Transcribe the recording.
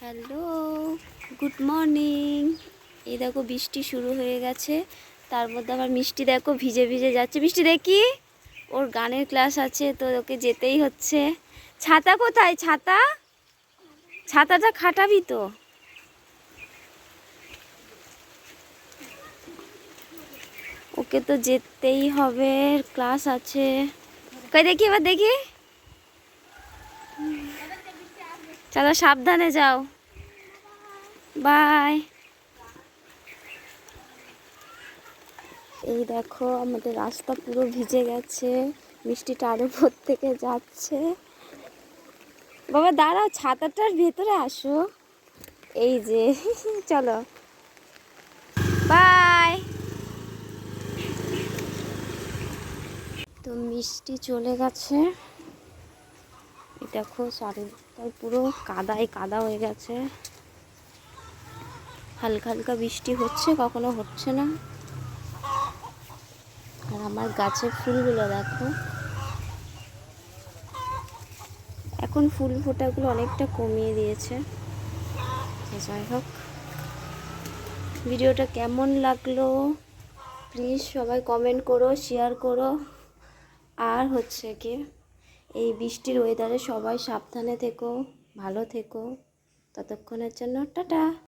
Hello, good morning. এই দেখো বৃষ্টি শুরু হয়ে গেছে, তার মধ্যে আমার মিষ্টি দেখো ভিজে ভিজে যাচ্ছে। বৃষ্টি দেখি, ওর গানের ক্লাস আছে তো ওকে যেতেই হচ্ছে। ছাতা কোথায়? ছাতা, ছাতাটা খাটাবি তো। ওকে তো যেতেই হবে, ক্লাস আছে। কই দেখি, এবার দেখি। চলো, সাবধানে যাও, বাই। এই দেখো আমাদের রাস্তা পুরো ভিজে গেছে, মিষ্টিটা আরো উপর থেকে যাচ্ছে। বাবা দাঁড়াও, ছাতাটার ভেতরে আসো। এই যে চলো, বাই। তো মিষ্টি চলে গেছে। এই দেখো চারিদিকটায় পুরো কাদায় কাদা হয়ে গেছে। হালকা হালকা বৃষ্টি হচ্ছে, কখনো হচ্ছে না। আর আমার গাছের ফুলগুলো দেখো, এখন ফুল ফোটাগুলো অনেকটা কমিয়ে দিয়েছে। যাই হোক, ভিডিওটা কেমন লাগলো প্লিজ সবাই কমেন্ট করো, শেয়ার করো। আর হচ্ছে কি, এই বৃষ্টির ওয়েদারে সবাই সাবধানে থেকো, ভালো থেকো। ততক্ষণের জন্য টাটা।